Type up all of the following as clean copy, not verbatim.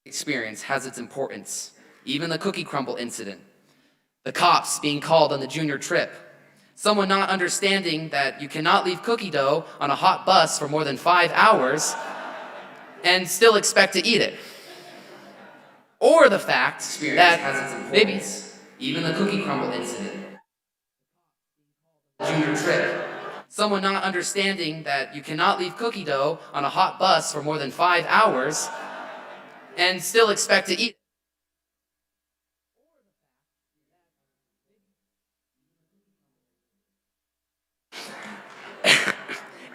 experience has its importance. Even the cookie crumble incident, the cops being called on the junior trip, someone not understanding that you cannot leave cookie dough on a hot bus for more than 5 hours and still expect to eat it. Or the fact that maybe even the cookie crumble incident, junior trip, someone not understanding that you cannot leave cookie dough on a hot bus for more than 5 hours and still expect to eat it.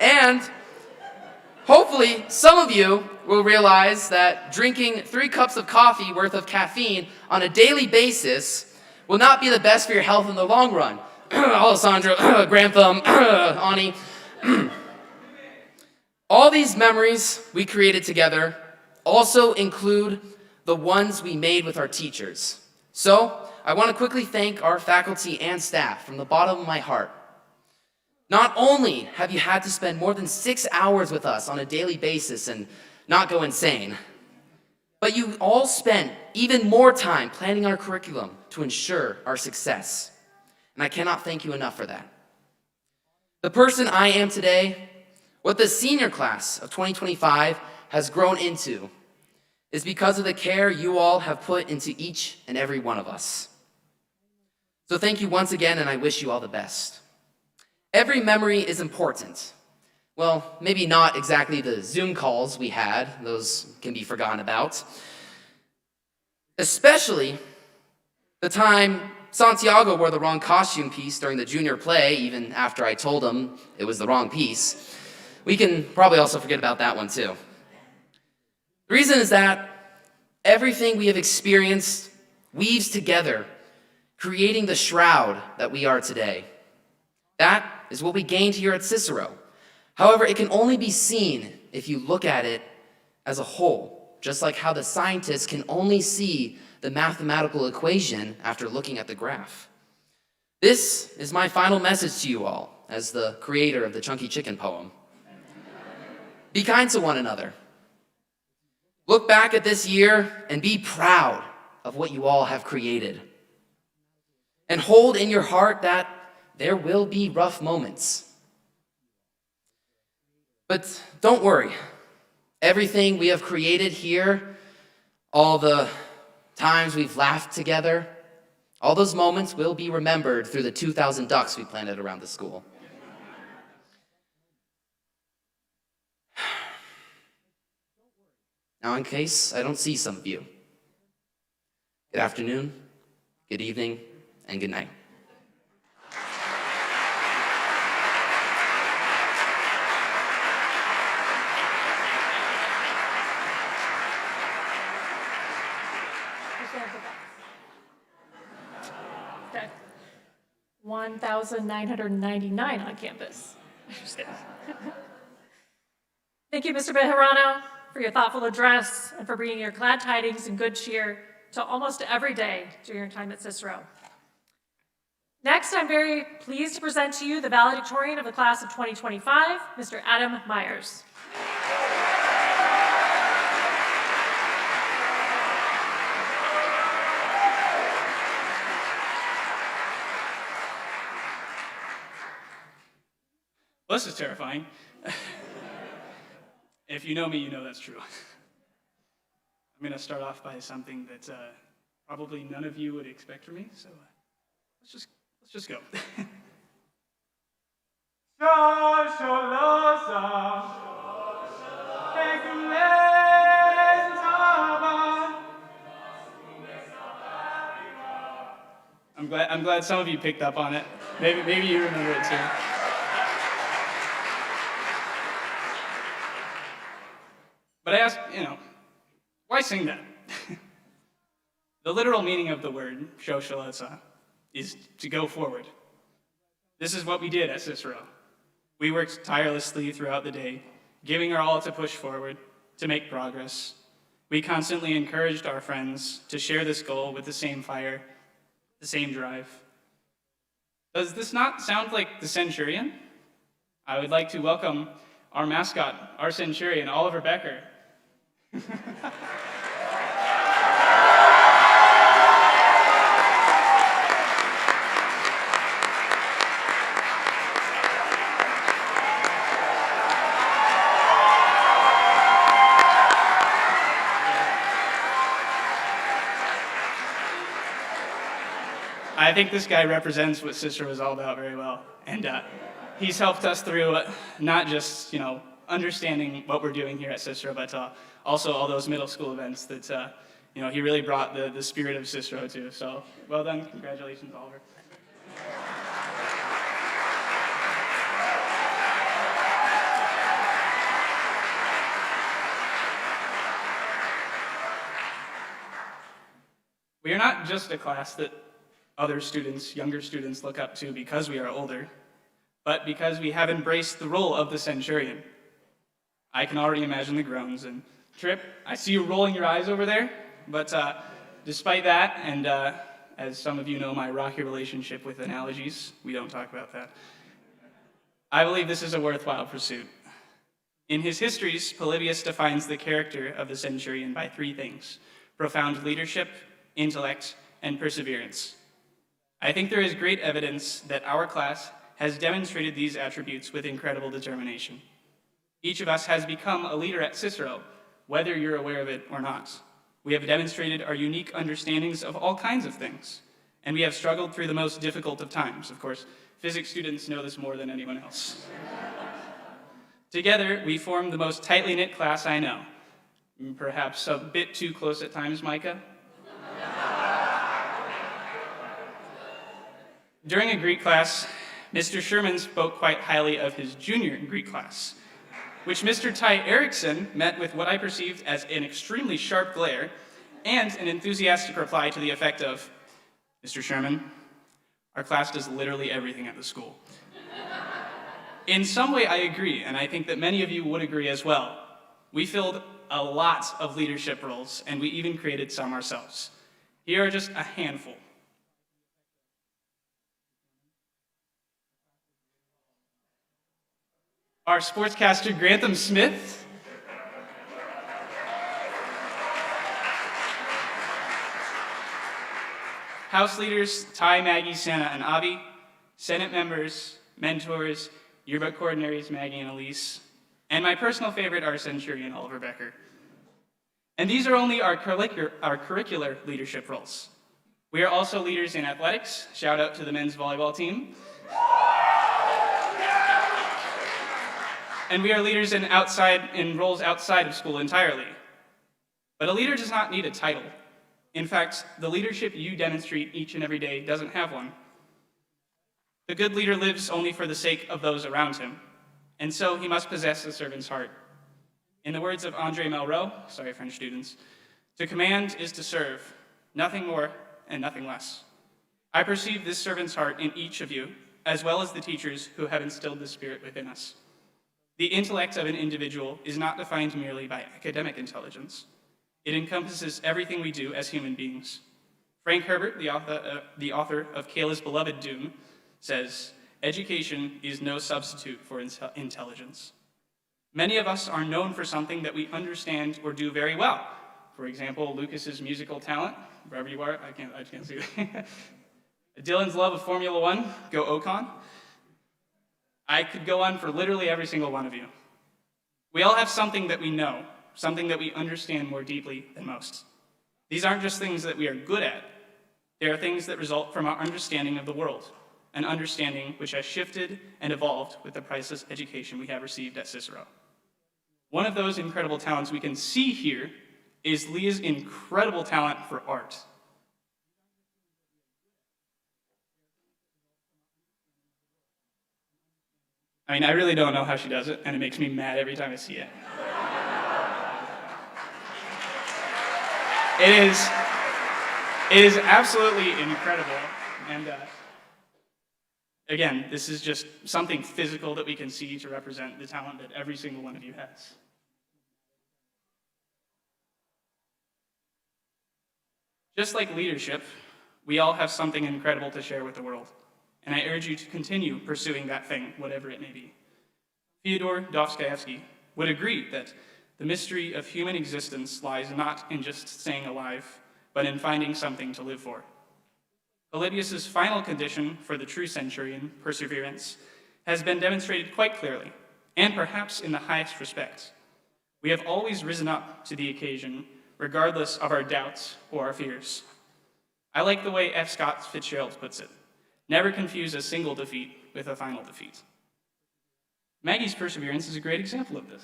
And hopefully, some of you will realize that drinking 3 cups of coffee worth of caffeine on a daily basis will not be the best for your health in the long run. Alessandro, Grand Thumb, Ani. All these memories we created together also include the ones we made with our teachers. So, I want to quickly thank our faculty and staff from the bottom of my heart. Not only have you had to spend more than 6 hours with us on a daily basis and not go insane, but you all spent even more time planning our curriculum to ensure our success. And I cannot thank you enough for that. The person I am today, what the senior class of 2025 has grown into, is because of the care you all have put into each and every one of us. So thank you once again, and I wish you all the best. Every memory is important. Well, maybe not exactly the Zoom calls we had. Those can be forgotten about. Especially the time Santiago wore the wrong costume piece during the junior play, even after I told him it was the wrong piece. We can probably also forget about that one too. The reason is that everything we have experienced weaves together, creating the shroud that we are today. That is what we gained here at Cicero. However, it can only be seen if you look at it as a whole, just like how the scientists can only see the mathematical equation after looking at the graph. This is my final message to you all, as the creator of the Chunky Chicken poem. Be kind to one another. Look back at this year and be proud of what you all have created. And hold in your heart that there will be rough moments. But don't worry. Everything we have created here, all the times we've laughed together, all those moments will be remembered through the 2,000 ducks we planted around the school. Now, in case I don't see some of you, good afternoon, good evening, and good night. Okay. 1,999 on campus. Just kidding. Thank you, Mr. Bejarano, for your thoughtful address and for bringing your glad tidings and good cheer to almost every day during your time at Cicero. Next, I'm very pleased to present to you the valedictorian of the class of 2025, Mr. Adam Myers. Well, this is terrifying. If you know me, you know that's true. I'm going to start off by something that probably none of you would expect from me, so let's just go. I'm glad some of you picked up on it. Maybe you remember it too. But I ask, why sing that? The literal meaning of the word, shoshalotsa, is to go forward. This is what we did at Cicero. We worked tirelessly throughout the day, giving our all to push forward, to make progress. We constantly encouraged our friends to share this goal with the same fire, the same drive. Does this not sound like the Centurion? I would like to welcome our mascot, our Centurion, Oliver Becker. I think this guy represents what Cicero is all about very well. And he's helped us through not just, understanding what we're doing here at Cicero, but also all those middle school events that, he really brought the spirit of Cicero to. So well done. Congratulations, Oliver. We are not just a class that other students, younger students, look up to because we are older, but because we have embraced the role of the centurion. I can already imagine the groans. And Trip, I see you rolling your eyes over there, but despite that, and as some of you know my rocky relationship with analogies, we don't talk about that. I believe this is a worthwhile pursuit. In his histories, Polybius defines the character of the centurion by three things: profound leadership, intellect, and perseverance. I think there is great evidence that our class has demonstrated these attributes with incredible determination. Each of us has become a leader at Cicero, whether you're aware of it or not. We have demonstrated our unique understandings of all kinds of things, and we have struggled through the most difficult of times. Of course, physics students know this more than anyone else. Together, we form the most tightly knit class I know. Perhaps a bit too close at times, Micah? During a Greek class, Mr. Sherman spoke quite highly of his junior Greek class, which Mr. Ty Erickson met with what I perceived as an extremely sharp glare and an enthusiastic reply to the effect of, "Mr. Sherman, our class does literally everything at the school." In some way, I agree, and I think that many of you would agree as well. We filled a lot of leadership roles, and we even created some ourselves. Here are just a handful. Our sportscaster, Grantham Smith. House leaders, Ty, Maggie, Santa, and Avi. Senate members, mentors, yearbook coordinators, Maggie and Elise. And my personal favorite, our centurion, Oliver Becker. And these are only our curricular leadership roles. We are also leaders in athletics. Shout out to the men's volleyball team. And we are leaders in roles outside of school entirely. But a leader does not need a title. In fact, the leadership you demonstrate each and every day doesn't have one. The good leader lives only for the sake of those around him, and so he must possess a servant's heart. In the words of Andre Malraux, sorry French students, to command is to serve, nothing more and nothing less. I perceive this servant's heart in each of you, as well as the teachers who have instilled the spirit within us. The intellect of an individual is not defined merely by academic intelligence. It encompasses everything we do as human beings. Frank Herbert, the author of Kayla's beloved Doom, says, "Education is no substitute for intelligence." Many of us are known for something that we understand or do very well. For example, Lucas's musical talent, wherever you are, I can't see that. Dylan's love of Formula One, go Ocon. I could go on for literally every single one of you. We all have something that we know, something that we understand more deeply than most. These aren't just things that we are good at. They are things that result from our understanding of the world, an understanding which has shifted and evolved with the priceless education we have received at Cicero. One of those incredible talents we can see here is Leah's incredible talent for art. I mean, I really don't know how she does it, and it makes me mad every time I see it. It is absolutely incredible, and again, this is just something physical that we can see to represent the talent that every single one of you has. Just like leadership, we all have something incredible to share with the world. And I urge you to continue pursuing that thing, whatever it may be. Fyodor Dostoevsky would agree that the mystery of human existence lies not in just staying alive, but in finding something to live for. Polybius' final condition for the true centurion, perseverance, has been demonstrated quite clearly, and perhaps in the highest respect. We have always risen up to the occasion, regardless of our doubts or our fears. I like the way F. Scott Fitzgerald puts it. Never confuse a single defeat with a final defeat. Maggie's perseverance is a great example of this.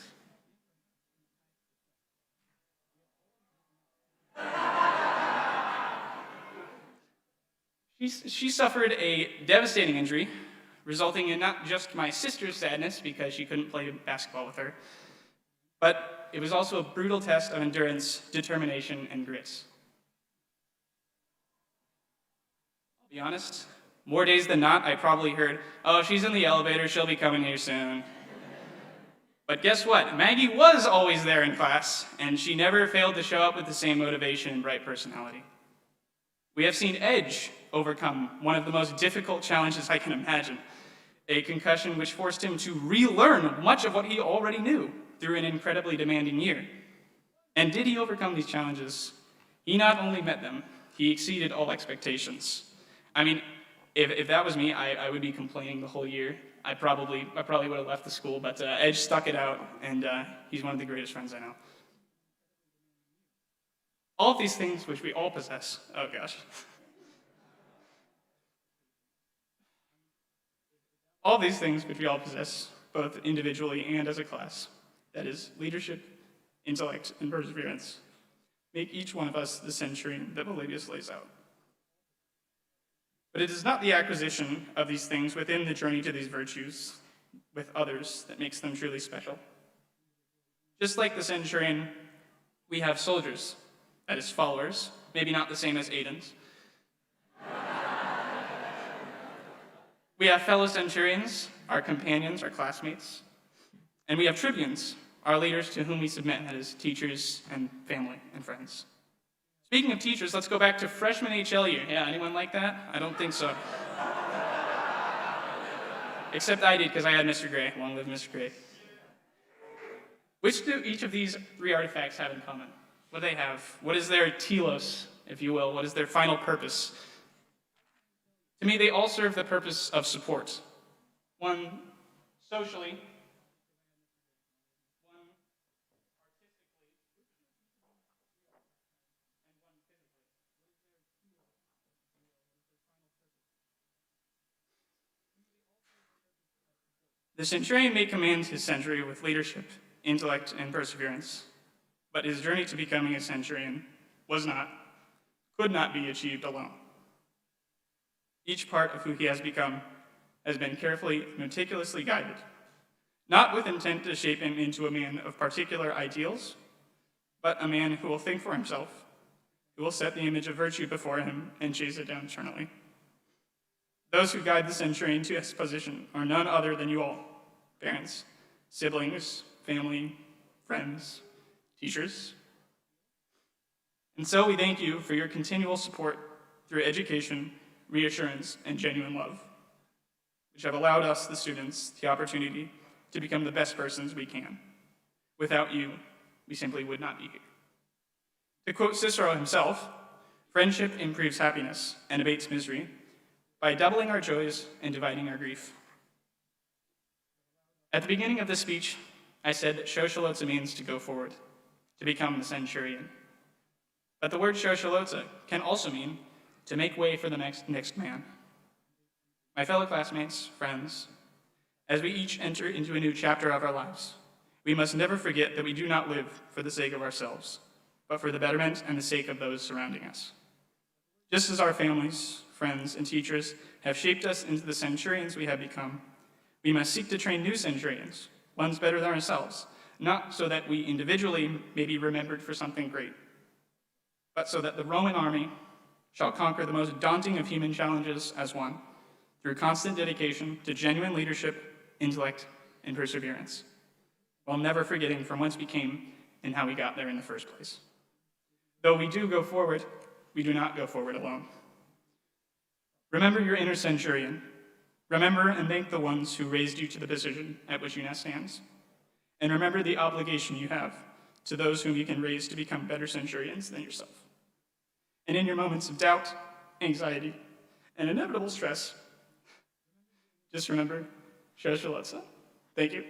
She suffered a devastating injury, resulting in not just my sister's sadness because she couldn't play basketball with her, but it was also a brutal test of endurance, determination, and grit. I'll be honest, more days than not, I probably heard, "Oh, she's in the elevator, she'll be coming here soon." But guess what? Maggie was always there in class, and she never failed to show up with the same motivation and bright personality. We have seen Edge overcome one of the most difficult challenges I can imagine, a concussion which forced him to relearn much of what he already knew through an incredibly demanding year. And did he overcome these challenges? He not only met them, he exceeded all expectations. I mean, if that was me, I would be complaining the whole year. I probably would have left the school, but Edge stuck it out, and he's one of the greatest friends I know. All of these things which we all possess, oh gosh. All these things which we all possess, both individually and as a class, that is, leadership, intellect, and perseverance, make each one of us the centurion that Polybius lays out. But it is not the acquisition of these things within the journey to these virtues with others that makes them truly special. Just like the centurion, we have soldiers, that is, followers, maybe not the same as Aiden's. We have fellow centurions, our companions, our classmates, and we have tribunes, our leaders to whom we submit, that is, teachers and family and friends. Speaking of teachers, let's go back to freshman HL year. Yeah, anyone like that? I don't think so. Except I did, because I had Mr. Gray. Long live Mr. Gray. Which do each of these three artifacts have in common? What do they have? What is their telos, if you will? What is their final purpose? To me, they all serve the purpose of support. One socially, the centurion may command his century with leadership, intellect, and perseverance, but his journey to becoming a centurion could not be achieved alone. Each part of who he has become has been carefully, meticulously guided, not with intent to shape him into a man of particular ideals, but a man who will think for himself, who will set the image of virtue before him and chase it down eternally. Those who guide the centurion to his position are none other than you all, parents, siblings, family, friends, teachers. And so we thank you for your continual support through education, reassurance, and genuine love, which have allowed us, the students, the opportunity to become the best persons we can. Without you, we simply would not be here. To quote Cicero himself, friendship improves happiness and abates misery by doubling our joys and dividing our grief. At the beginning of this speech, I said that Shosholoza means to go forward, to become the centurion. But the word Shosholoza can also mean to make way for the next man. My fellow classmates, friends, as we each enter into a new chapter of our lives, we must never forget that we do not live for the sake of ourselves, but for the betterment and the sake of those surrounding us. Just as our families, friends, and teachers have shaped us into the centurions we have become, we must seek to train new centurions, ones better than ourselves, not so that we individually may be remembered for something great, but so that the Roman army shall conquer the most daunting of human challenges as one, through constant dedication to genuine leadership, intellect, and perseverance, while never forgetting from whence we came and how we got there in the first place. Though we do go forward, we do not go forward alone. Remember your inner centurion. Remember and thank the ones who raised you to the position at which you now stand. And remember the obligation you have to those whom you can raise to become better centurions than yourself. And in your moments of doubt, anxiety, and inevitable stress, just remember, Shosholoza. Thank you.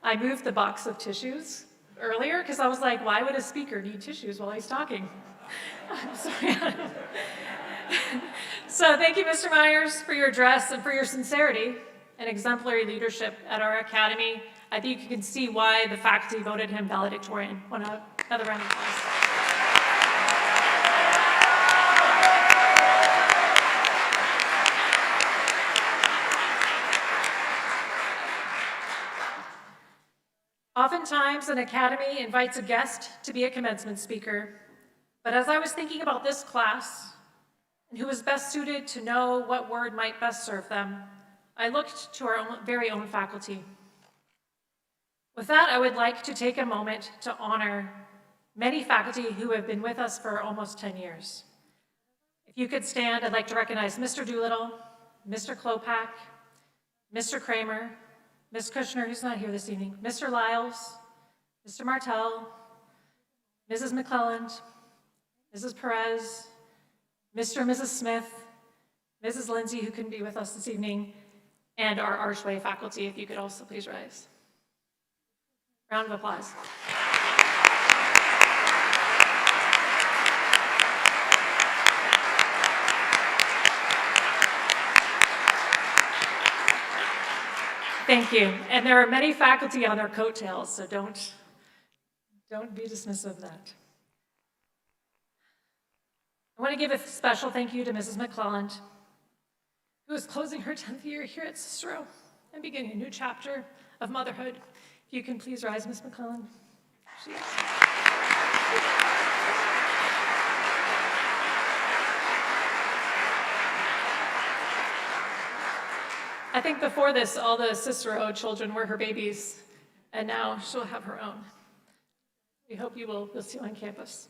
I moved the box of tissues earlier because I was like, why would a speaker need tissues while he's talking? I'm sorry. So thank you, Mr. Myers, for your address and for your sincerity and exemplary leadership at our academy. I think you can see why the faculty voted him valedictorian. Another round of applause. Oftentimes, an academy invites a guest to be a commencement speaker, but as I was thinking about this class and who was best suited to know what word might best serve them, I looked to our very own faculty. With that, I would like to take a moment to honor many faculty who have been with us for almost 10 years. If you could stand, I'd like to recognize Mr. Doolittle, Mr. Klopak, Mr. Kramer, Ms. Kushner, who's not here this evening, Mr. Lyles, Mr. Martell, Mrs. McClelland, Mrs. Perez, Mr. and Mrs. Smith, Mrs. Lindsay, who couldn't be with us this evening, and our Archway faculty, if you could also please rise. Round of applause. Thank you. And there are many faculty on their coattails, so don't be dismissive of that. I want to give a special thank you to Mrs. McClelland, who is closing her 10th year here at Cicero and beginning a new chapter of motherhood. If you can please rise, Ms. McClelland. I think before this, all the Cicero children were her babies, and now she'll have her own. We hope you'll see you on campus.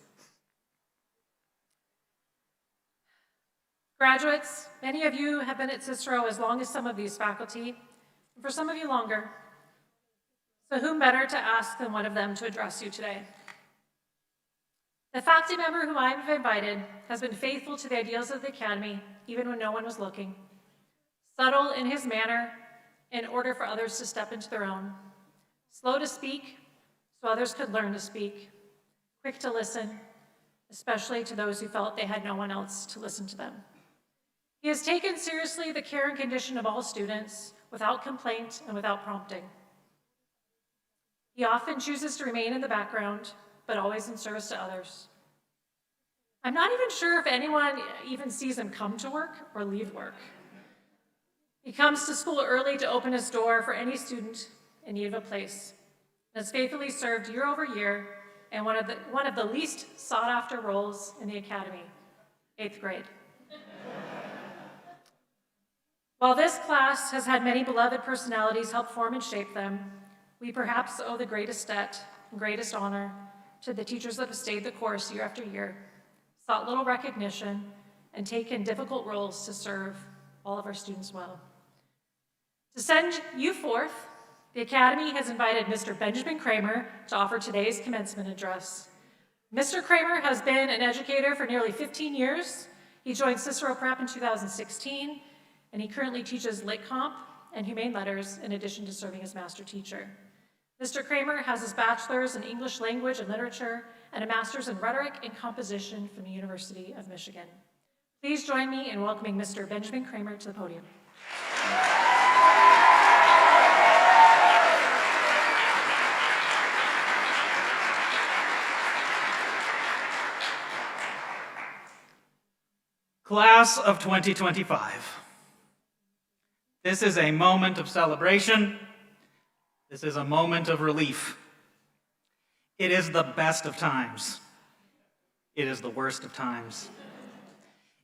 Graduates, many of you have been at Cicero as long as some of these faculty, and for some of you longer. So whom better to ask than one of them to address you today? The faculty member whom I have invited has been faithful to the ideals of the Academy, even when no one was looking. Subtle in his manner, in order for others to step into their own. Slow to speak, so others could learn to speak. Quick to listen, especially to those who felt they had no one else to listen to them. He has taken seriously the care and condition of all students, without complaint and without prompting. He often chooses to remain in the background, but always in service to others. I'm not even sure if anyone even sees him come to work or leave work. He comes to school early to open his door for any student in need of a place, and has faithfully served year over year in one of the least sought-after roles in the Academy, 8th grade. While this class has had many beloved personalities help form and shape them, we perhaps owe the greatest debt and greatest honor to the teachers that have stayed the course year after year, sought little recognition, and taken difficult roles to serve all of our students well. To send you forth, the Academy has invited Mr. Benjamin Kramer to offer today's commencement address. Mr. Kramer has been an educator for nearly 15 years. He joined Cicero Prep in 2016, and he currently teaches Lit Comp and Humane Letters in addition to serving as master teacher. Mr. Kramer has his bachelor's in English Language and Literature and a master's in Rhetoric and Composition from the University of Michigan. Please join me in welcoming Mr. Benjamin Kramer to the podium. Class of 2025. This is a moment of celebration. This is a moment of relief. It is the best of times. It is the worst of times.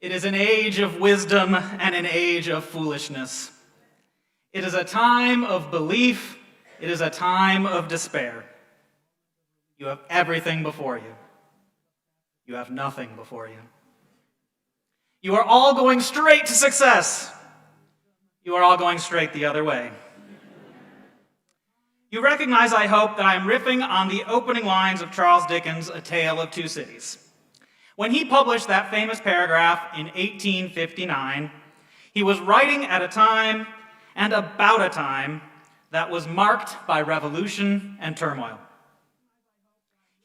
It is an age of wisdom and an age of foolishness. It is a time of belief. It is a time of despair. You have everything before you. You have nothing before you. You are all going straight to success. You are all going straight the other way. You recognize, I hope, that I am riffing on the opening lines of Charles Dickens' A Tale of Two Cities. When he published that famous paragraph in 1859, he was writing at a time and about a time that was marked by revolution and turmoil.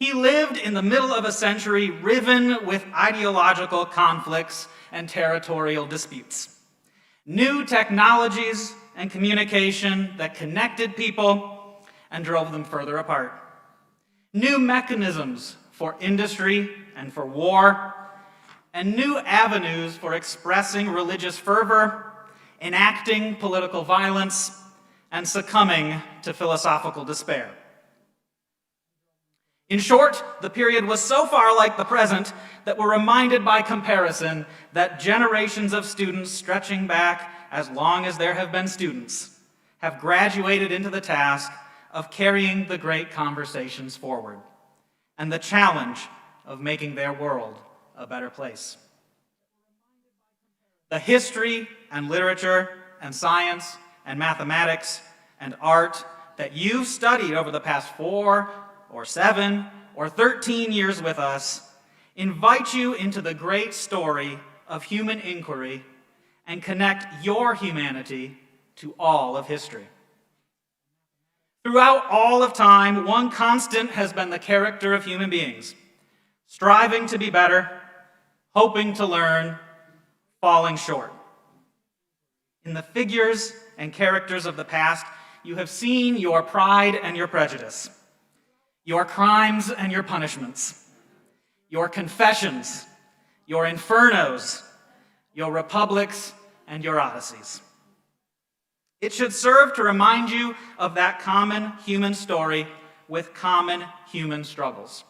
He lived in the middle of a century riven with ideological conflicts and territorial disputes. New technologies and communication that connected people and drove them further apart. New mechanisms for industry and for war, and new avenues for expressing religious fervor, enacting political violence, and succumbing to philosophical despair. In short, the period was so far like the present that we're reminded by comparison that generations of students stretching back as long as there have been students have graduated into the task of carrying the great conversations forward and the challenge of making their world a better place. The history and literature and science and mathematics and art that you've studied over the past 4 or 7 or 13 years with us invite you into the great story of human inquiry and connect your humanity to all of history. Throughout all of time, one constant has been the character of human beings, striving to be better, hoping to learn, falling short. In the figures and characters of the past, you have seen your pride and your prejudice, your crimes and your punishments, your confessions, your infernos, your republics, and your odysseys. It should serve to remind you of that common human story with common human struggles.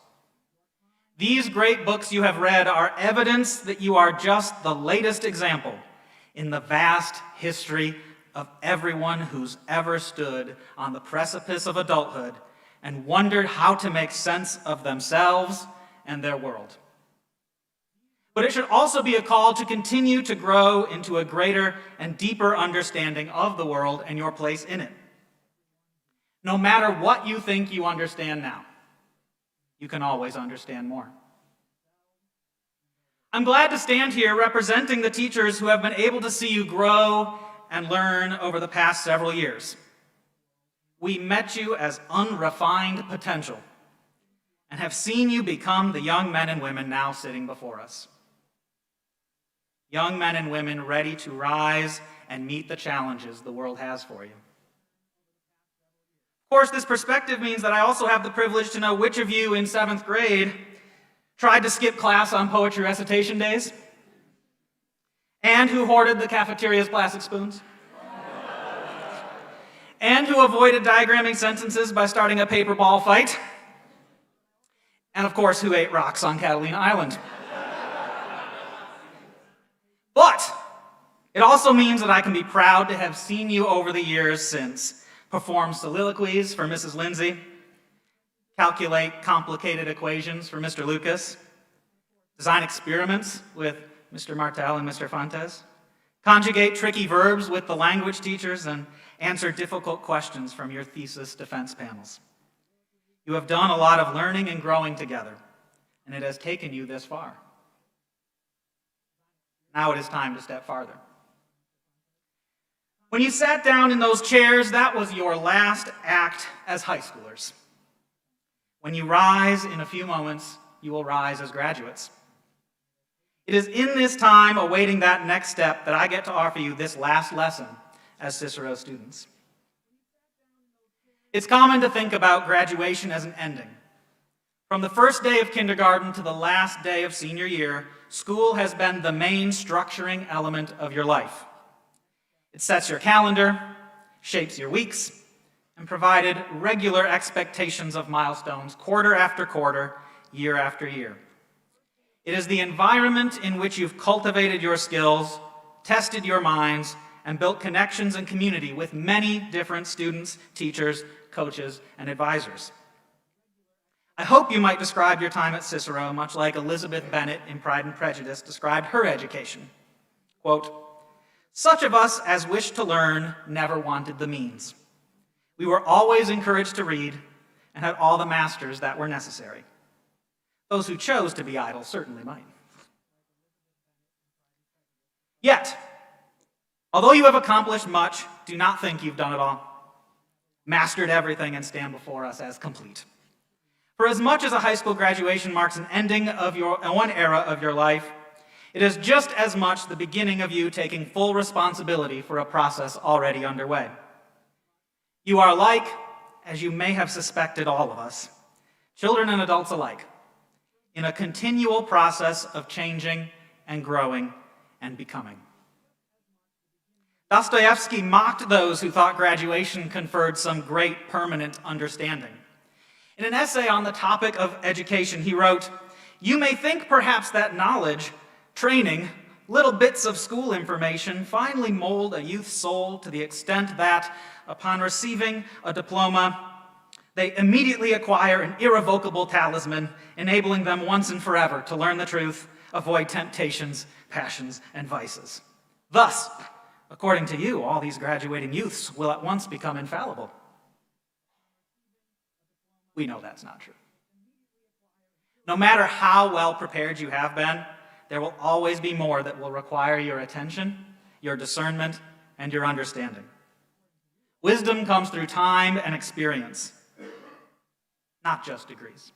These great books you have read are evidence that you are just the latest example in the vast history of everyone who's ever stood on the precipice of adulthood and wondered how to make sense of themselves and their world. But it should also be a call to continue to grow into a greater and deeper understanding of the world and your place in it. No matter what you think you understand now, you can always understand more. I'm glad to stand here representing the teachers who have been able to see you grow and learn over the past several years. We met you as unrefined potential and have seen you become the young men and women now sitting before us. Young men and women ready to rise and meet the challenges the world has for you. Of course, this perspective means that I also have the privilege to know which of you in 7th grade tried to skip class on poetry recitation days, and who hoarded the cafeteria's plastic spoons, and who avoided diagramming sentences by starting a paper ball fight, and of course, who ate rocks on Catalina Island. But it also means that I can be proud to have seen you over the years since perform soliloquies for Mrs. Lindsay, calculate complicated equations for Mr. Lucas, design experiments with Mr. Martel and Mr. Fontes, conjugate tricky verbs with the language teachers, and answer difficult questions from your thesis defense panels. You have done a lot of learning and growing together, and it has taken you this far. Now it is time to step farther. When you sat down in those chairs, that was your last act as high schoolers. When you rise in a few moments, you will rise as graduates. It is in this time awaiting that next step that I get to offer you this last lesson as Cicero students. It's common to think about graduation as an ending. From the first day of kindergarten to the last day of senior year, school has been the main structuring element of your life. It sets your calendar, shapes your weeks, and provided regular expectations of milestones quarter after quarter, year after year. It is the environment in which you've cultivated your skills, tested your minds, and built connections and community with many different students, teachers, coaches, and advisors. I hope you might describe your time at Cicero much like Elizabeth Bennet in Pride and Prejudice described her education. Quote, "Such of us as wished to learn never wanted the means. We were always encouraged to read and had all the masters that were necessary. Those who chose to be idle certainly might." Yet, although you have accomplished much, do not think you've done it all. mastered everything, and stand before us as complete. For as much as a high school graduation marks an ending of one era of your life, it is just as much the beginning of you taking full responsibility for a process already underway. You are like, as you may have suspected all of us, children and adults alike, in a continual process of changing and growing and becoming. Dostoevsky mocked those who thought graduation conferred some great permanent understanding. In an essay on the topic of education, he wrote, "You may think perhaps that knowledge, training, little bits of school information finally mold a youth's soul to the extent that, upon receiving a diploma, they immediately acquire an irrevocable talisman, enabling them once and forever to learn the truth, avoid temptations, passions, and vices. Thus, according to you, all these graduating youths will at once become infallible." We know that's not true. No matter how well prepared you have been, there will always be more that will require your attention, your discernment, and your understanding. Wisdom comes through time and experience, not just degrees.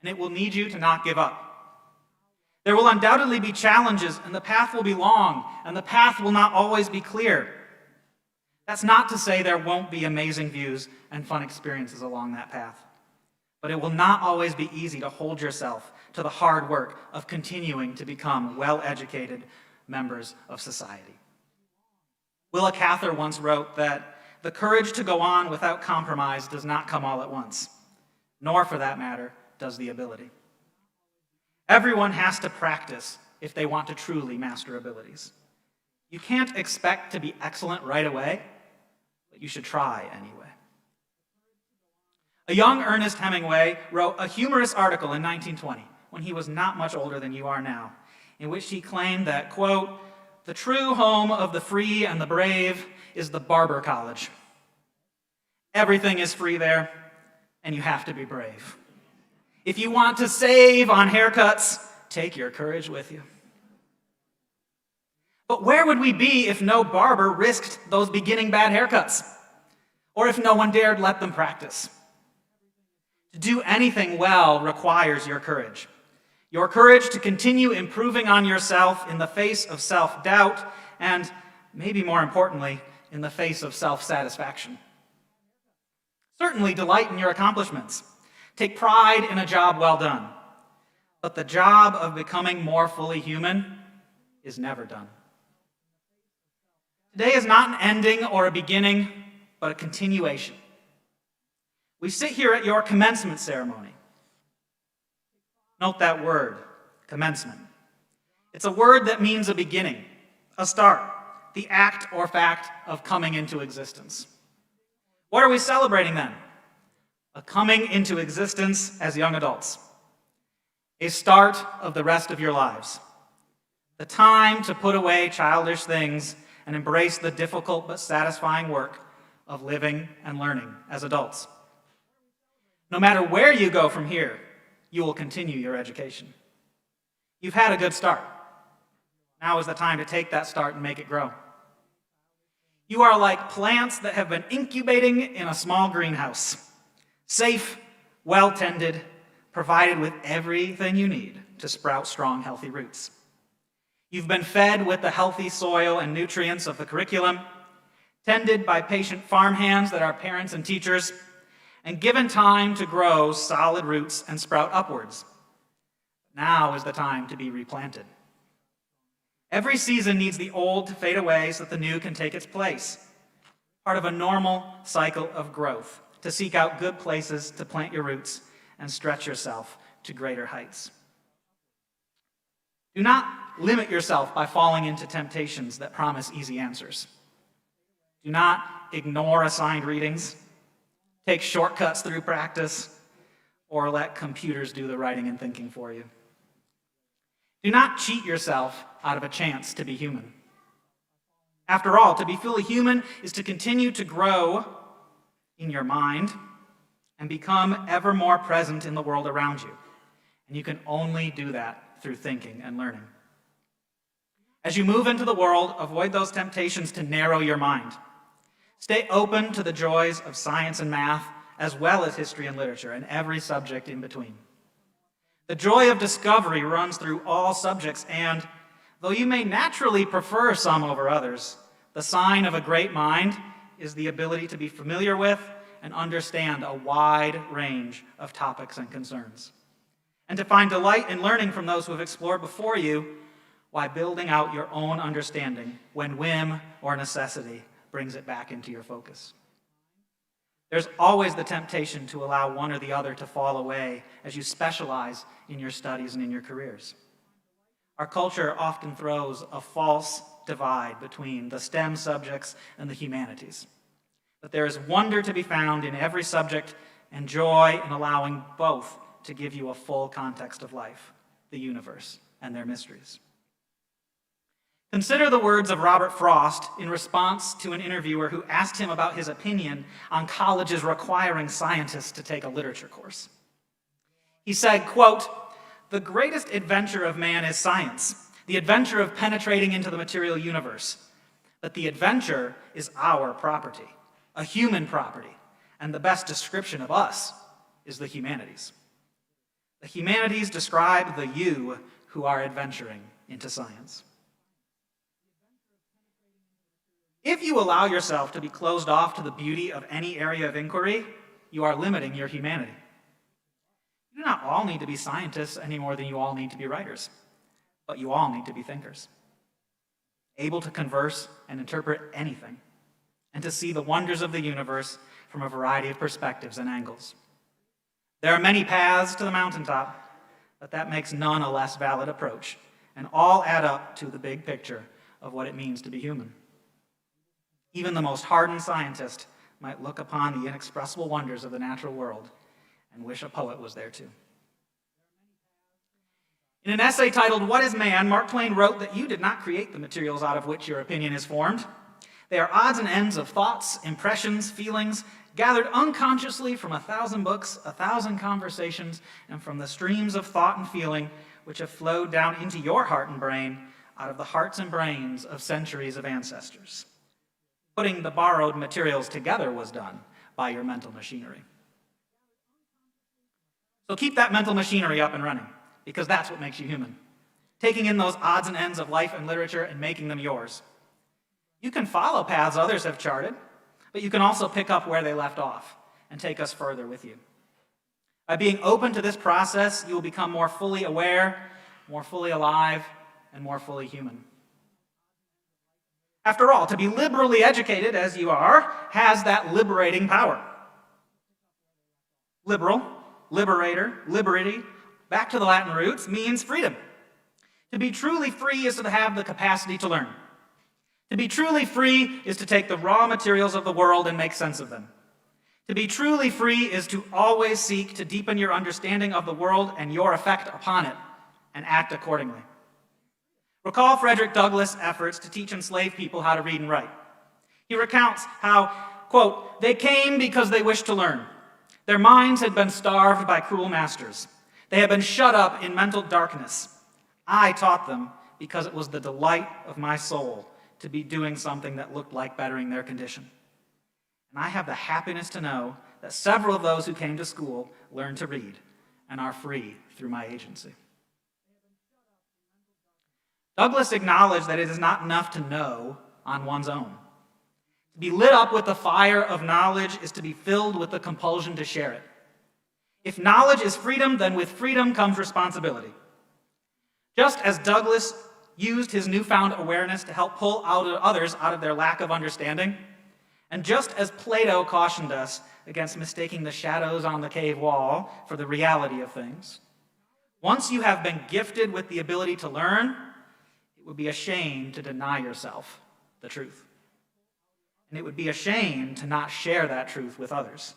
And it will need you to not give up. There will undoubtedly be challenges, and the path will be long, and the path will not always be clear. That's not to say there won't be amazing views and fun experiences along that path. But it will not always be easy to hold yourself to the hard work of continuing to become well-educated members of society. Willa Cather once wrote that the courage to go on without compromise does not come all at once, nor, for that matter, does the ability. Everyone has to practice if they want to truly master abilities. You can't expect to be excellent right away, but you should try anyway. A young Ernest Hemingway wrote a humorous article in 1920, when he was not much older than you are now, in which he claimed that, quote, "The true home of the free and the brave is the barber college. Everything is free there, and you have to be brave. If you want to save on haircuts, take your courage with you." But where would we be if no barber risked those beginning bad haircuts? Or if no one dared let them practice? To do anything well requires your courage. Your courage to continue improving on yourself in the face of self-doubt and, maybe more importantly, in the face of self-satisfaction. Certainly delight in your accomplishments. Take pride in a job well done. But the job of becoming more fully human is never done. Today is not an ending or a beginning, but a continuation. We sit here at your commencement ceremony. Note that word, commencement. It's a word that means a beginning, a start, the act or fact of coming into existence. What are we celebrating then? A coming into existence as young adults. A start of the rest of your lives. The time to put away childish things and embrace the difficult but satisfying work of living and learning as adults. No matter where you go from here, you will continue your education. You've had a good start. Now is the time to take that start and make it grow. You are like plants that have been incubating in a small greenhouse. Safe, well-tended, provided with everything you need to sprout strong, healthy roots. You've been fed with the healthy soil and nutrients of the curriculum, tended by patient farmhands that are parents and teachers, and given time to grow solid roots and sprout upwards. Now is the time to be replanted. Every season needs the old to fade away so that the new can take its place. Part of a normal cycle of growth, to seek out good places to plant your roots and stretch yourself to greater heights. Do not limit yourself by falling into temptations that promise easy answers. Do not ignore assigned readings, take shortcuts through practice, or let computers do the writing and thinking for you. Do not cheat yourself out of a chance to be human. After all, to be fully human is to continue to grow in your mind and become ever more present in the world around you. And you can only do that through thinking and learning. As you move into the world, avoid those temptations to narrow your mind. Stay open to the joys of science and math, as well as history and literature, and every subject in between. The joy of discovery runs through all subjects, and though you may naturally prefer some over others, the sign of a great mind is the ability to be familiar with and understand a wide range of topics and concerns, and to find delight in learning from those who have explored before you while building out your own understanding when whim or necessity brings it back into your focus. There's always the temptation to allow one or the other to fall away as you specialize in your studies and in your careers. Our culture often throws a false divide between the STEM subjects and the humanities. But there is wonder to be found in every subject and joy in allowing both to give you a full context of life, the universe, and their mysteries. Consider the words of Robert Frost in response to an interviewer who asked him about his opinion on colleges requiring scientists to take a literature course. He said, quote, "The greatest adventure of man is science, the adventure of penetrating into the material universe. But the adventure is our property, a human property, and the best description of us is the humanities. The humanities describe the you who are adventuring into science." If you allow yourself to be closed off to the beauty of any area of inquiry, you are limiting your humanity. You do not all need to be scientists any more than you all need to be writers, but you all need to be thinkers, able to converse and interpret anything, and to see the wonders of the universe from a variety of perspectives and angles. There are many paths to the mountaintop, but that makes none a less valid approach, and all add up to the big picture of what it means to be human. Even the most hardened scientist might look upon the inexpressible wonders of the natural world and wish a poet was there too. In an essay titled, "What is Man?" Mark Twain wrote that you did not create the materials out of which your opinion is formed. They are odds and ends of thoughts, impressions, feelings, gathered unconsciously from 1,000 books, 1,000 conversations, and from the streams of thought and feeling which have flowed down into your heart and brain out of the hearts and brains of centuries of ancestors. Putting the borrowed materials together was done by your mental machinery. So keep that mental machinery up and running, because that's what makes you human. Taking in those odds and ends of life and literature and making them yours. You can follow paths others have charted, but you can also pick up where they left off and take us further with you. By being open to this process, you will become more fully aware, more fully alive, and more fully human. After all, to be liberally educated, as you are, has that liberating power. Liberal, liberator, liberty, back to the Latin roots, means freedom. To be truly free is to have the capacity to learn. To be truly free is to take the raw materials of the world and make sense of them. To be truly free is to always seek to deepen your understanding of the world and your effect upon it, and act accordingly. Recall Frederick Douglass' efforts to teach enslaved people how to read and write. He recounts how, quote, "They came because they wished to learn. Their minds had been starved by cruel masters. They had been shut up in mental darkness. I taught them because it was the delight of my soul to be doing something that looked like bettering their condition. And I have the happiness to know that several of those who came to school learned to read and are free through my agency." Douglass acknowledged that it is not enough to know on one's own. To be lit up with the fire of knowledge is to be filled with the compulsion to share it. If knowledge is freedom, then with freedom comes responsibility. Just as Douglass used his newfound awareness to help pull others out of their lack of understanding, and just as Plato cautioned us against mistaking the shadows on the cave wall for the reality of things, once you have been gifted with the ability to learn, it would be a shame to deny yourself the truth. And it would be a shame to not share that truth with others,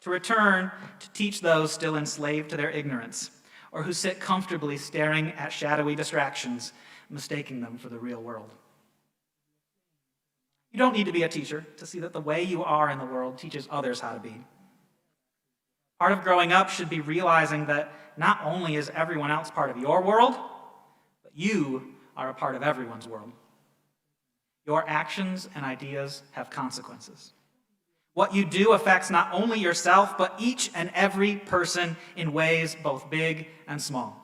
to return to teach those still enslaved to their ignorance, or who sit comfortably staring at shadowy distractions, mistaking them for the real world. You don't need to be a teacher to see that the way you are in the world teaches others how to be. Part of growing up should be realizing that not only is everyone else part of your world, but you are a part of everyone's world. Your actions and ideas have consequences. What you do affects not only yourself, but each and every person in ways both big and small.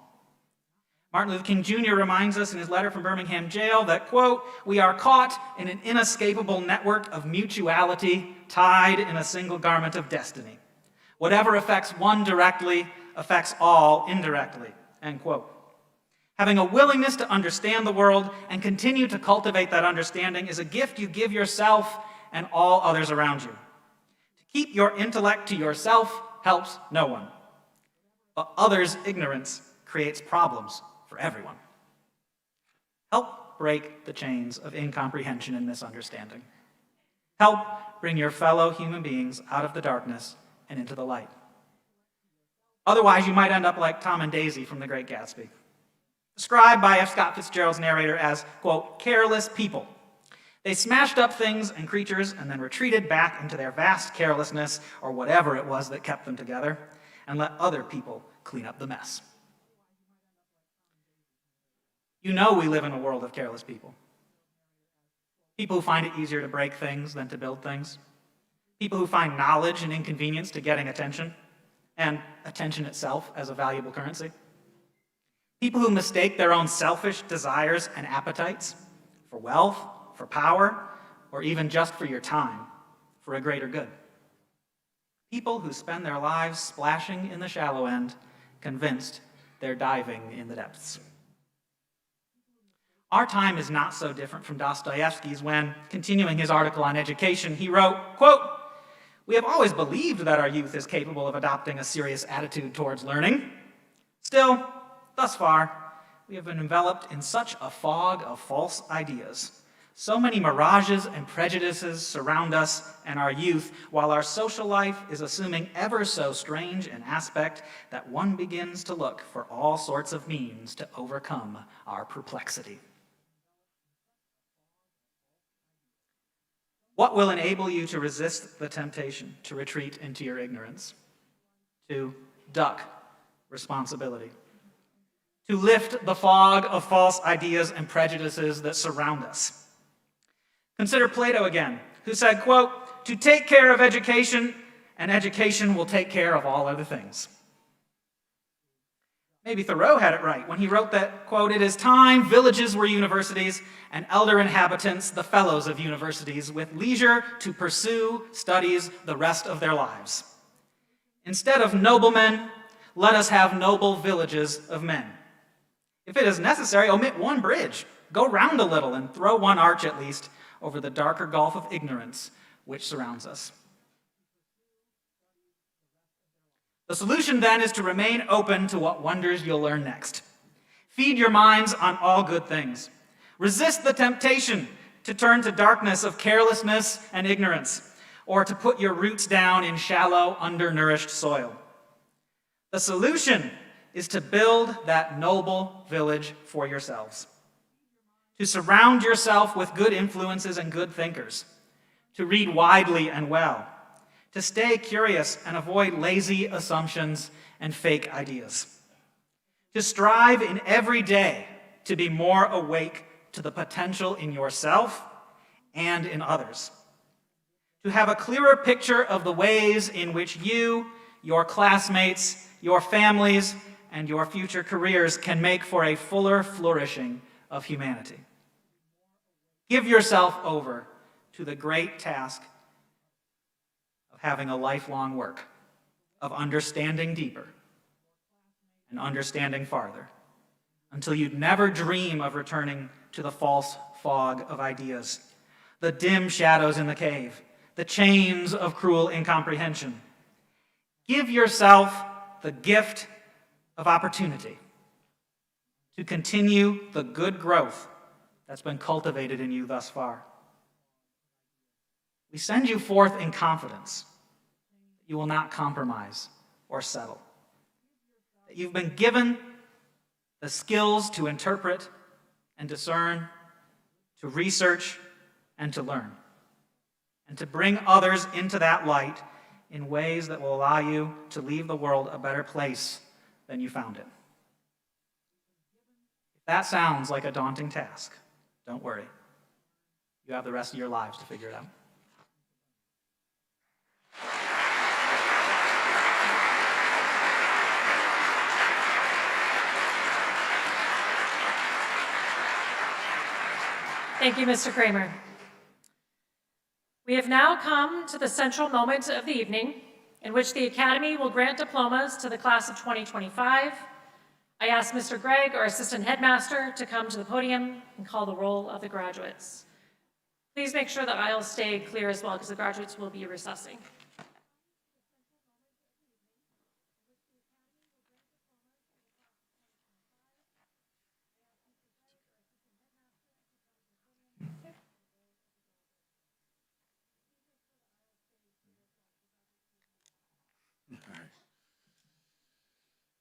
Martin Luther King Jr. reminds us in his letter from Birmingham jail that, quote, "We are caught in an inescapable network of mutuality tied in a single garment of destiny. Whatever affects one directly affects all indirectly," end quote. Having a willingness to understand the world and continue to cultivate that understanding is a gift you give yourself and all others around you. To keep your intellect to yourself helps no one, but others' ignorance creates problems for everyone. Help break the chains of incomprehension and misunderstanding. Help bring your fellow human beings out of the darkness and into the light. Otherwise, you might end up like Tom and Daisy from The Great Gatsby, described by F. Scott Fitzgerald's narrator as, quote, "careless people. They smashed up things and creatures and then retreated back into their vast carelessness, or whatever it was that kept them together, and let other people clean up the mess." You know we live in a world of careless people. People who find it easier to break things than to build things. People who find knowledge and inconvenience to getting attention, and attention itself as a valuable currency. People who mistake their own selfish desires and appetites for wealth, for power, or even just for your time, for a greater good. People who spend their lives splashing in the shallow end, convinced they're diving in the depths. Our time is not so different from Dostoevsky's when, continuing his article on education, he wrote, quote, "We have always believed that our youth is capable of adopting a serious attitude towards learning. Still, thus far, we have been enveloped in such a fog of false ideas. So many mirages and prejudices surround us and our youth, while our social life is assuming ever so strange an aspect that one begins to look for all sorts of means to overcome our perplexity." What will enable you to resist the temptation to retreat into your ignorance, to duck responsibility, to lift the fog of false ideas and prejudices that surround us? Consider Plato again, who said, quote, "To take care of education, and education will take care of all other things." Maybe Thoreau had it right when he wrote that, quote, "It is time villages were universities, and elder inhabitants the fellows of universities, with leisure to pursue studies the rest of their lives. Instead of noblemen, let us have noble villages of men. If it is necessary, omit one bridge, go round a little, and throw one arch at least over the darker gulf of ignorance which surrounds us." The solution then is to remain open to what wonders you'll learn next. Feed your minds on all good things. Resist the temptation to turn to darkness of carelessness and ignorance, or to put your roots down in shallow, undernourished soil. The solution is to build that noble village for yourselves, to surround yourself with good influences and good thinkers, to read widely and well, to stay curious and avoid lazy assumptions and fake ideas, to strive in every day to be more awake to the potential in yourself and in others, to have a clearer picture of the ways in which you, your classmates, your families, and your future careers can make for a fuller flourishing of humanity. Give yourself over to the great task of having a lifelong work, of understanding deeper and understanding farther, until you'd never dream of returning to the false fog of ideas, the dim shadows in the cave, the chains of cruel incomprehension. Give yourself the gift of opportunity to continue the good growth that's been cultivated in you thus far. We send you forth in confidence that you will not compromise or settle, that you've been given the skills to interpret and discern, to research and to learn, and to bring others into that light in ways that will allow you to leave the world a better place than you found it. If that sounds like a daunting task, don't worry. You have the rest of your lives to figure it out. Thank you, Mr. Kramer. We have now come to the central moment of the evening in which the Academy will grant diplomas to the class of 2025. I ask Mr. Gregg, our assistant headmaster, to come to the podium and call the roll of the graduates. Please make sure the aisles stay clear as well because the graduates will be recessing.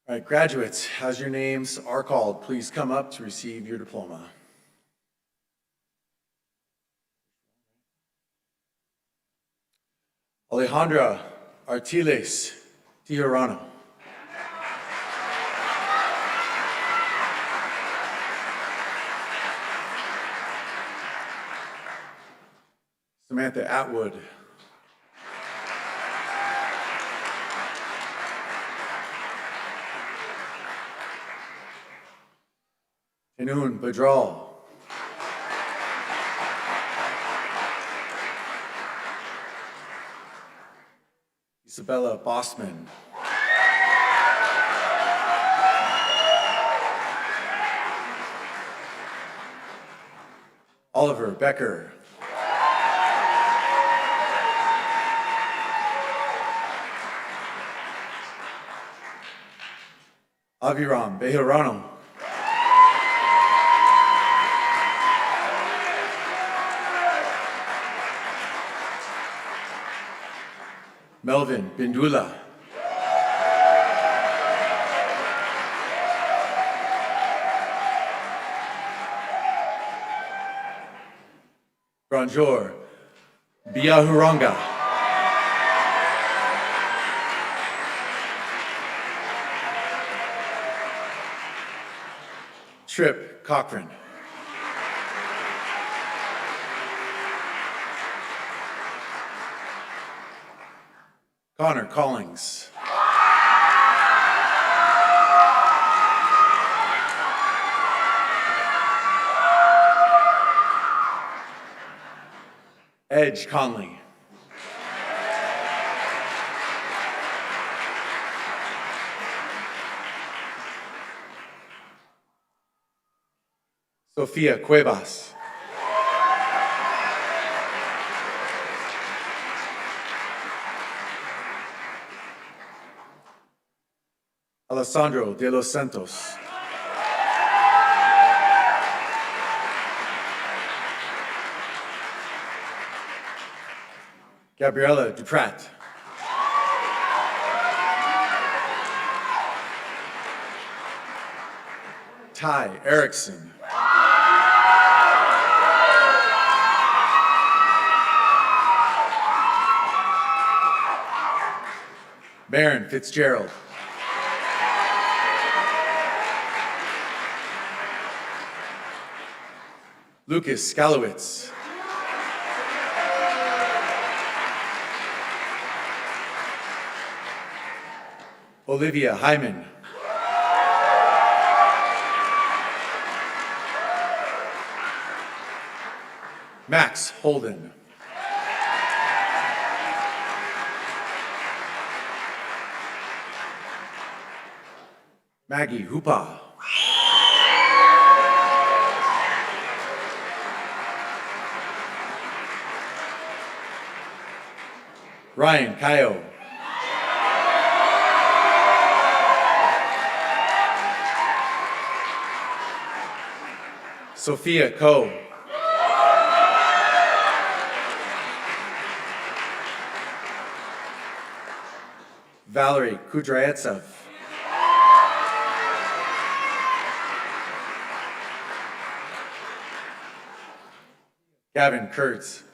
All right, graduates, as your names are called, please come up to receive your diploma. Alejandra Artiles Tijerano. Samantha Atwood. Inun Badral. Isabella Bossman. Oliver Becker. Aviram Bejarano. Melvin Bindula. Granjor Biahuranga. Trip Cochran. Connor Collings. Edge Conley. Sofia Cuevas. Alessandro de los Santos. Gabriela Duprat. Ty Erickson. Baron Fitzgerald. Lucas Skalowitz. Olivia Hyman. Max Holden. Maggie Hoopa. Ryan Kayo. Sophia Ko. Valerie Kudraetsev. Gavin Kurtz.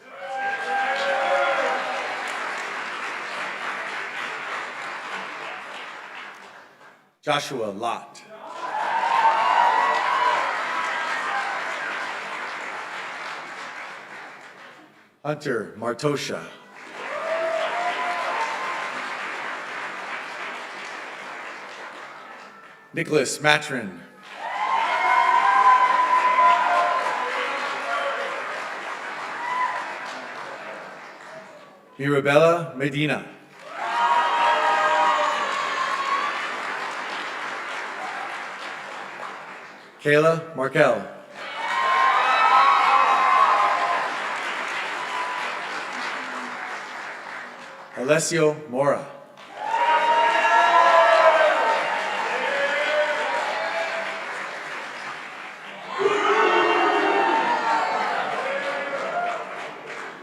Joshua Lott. Hunter Martosha. Nicholas Matrin. Mirabella Medina. Kayla Markel. Alessio Mora.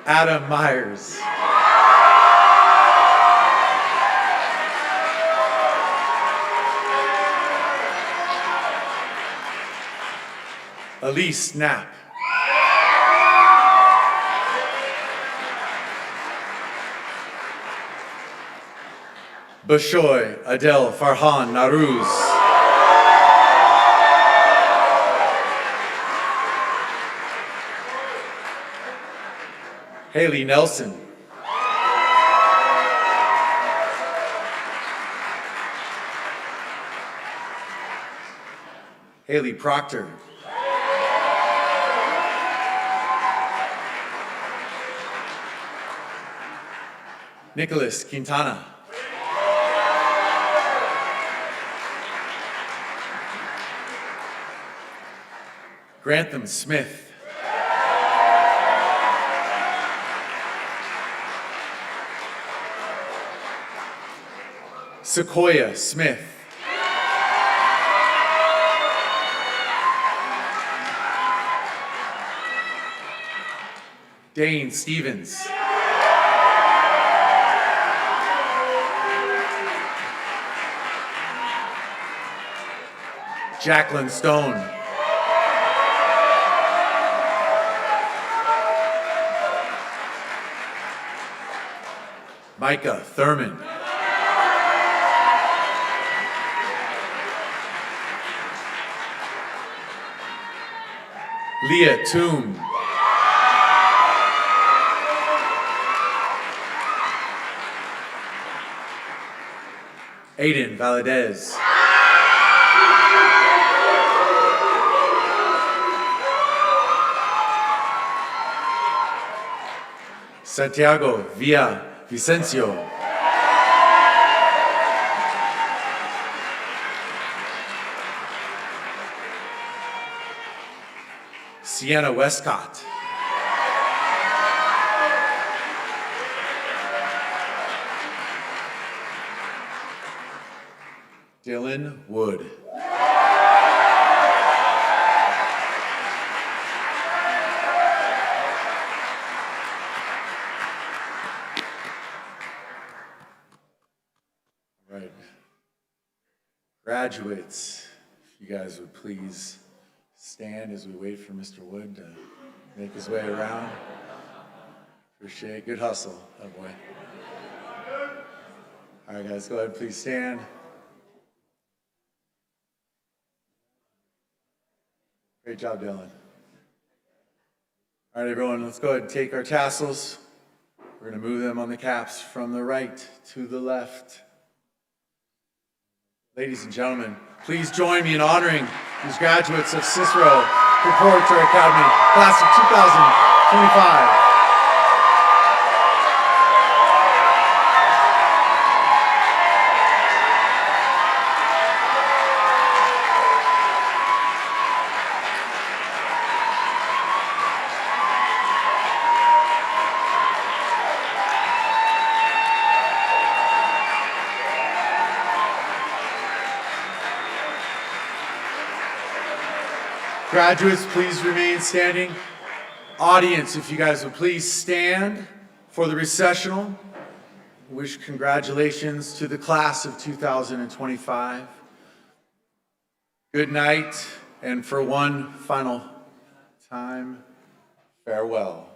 Adam Myers. Elise Knapp. Bashoy Adel Farhan Naruz. Haley Nelson. Haley Proctor. Nicholas Quintana. Grantham Smith. Sequoia Smith. Dane Stevens. Jacqueline Stone. Micah Thurman. Leah Toom. Aiden Valadez. Santiago Villa Vicencio. Sienna Westcott. Dylan Wood. Right. Graduates, if you guys would please stand as we wait for Mr. Wood to make his way around. Appreciate it. Good hustle, that boy. All right, guys, go ahead and please stand. Great job, Dylan. All right, everyone, let's go ahead and take our tassels. We're going to move them on the caps from the right to the left. Ladies and gentlemen, please join me in honoring these graduates of Cicero Preparatory Academy, class of 2025. Graduates, please remain standing. Audience, if you guys would please stand for the recessional. Wish congratulations to the class of 2025. Good night, and for one final time, farewell.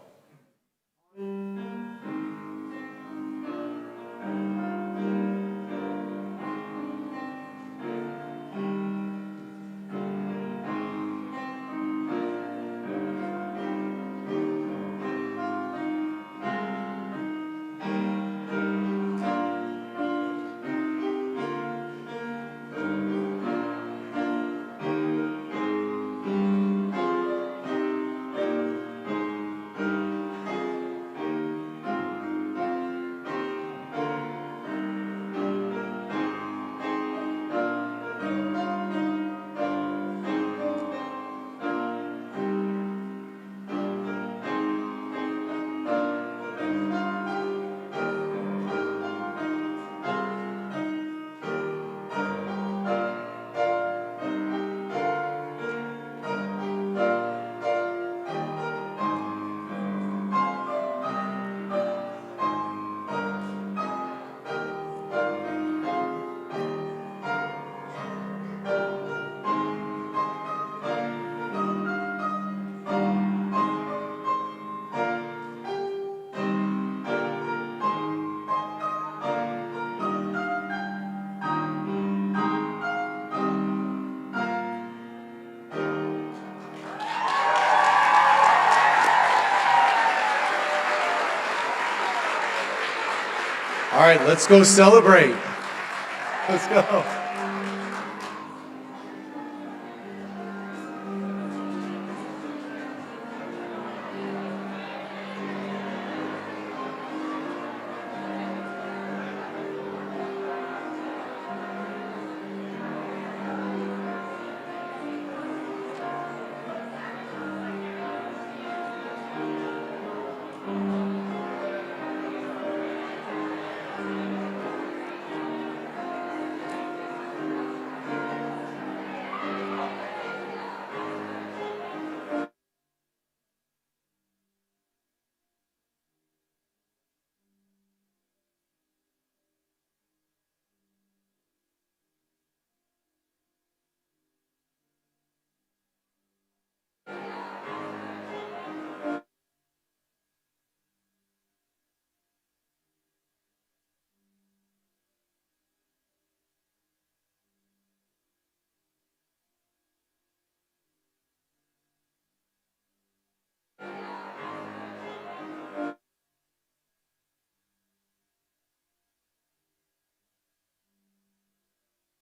All right, let's go celebrate. Let's go.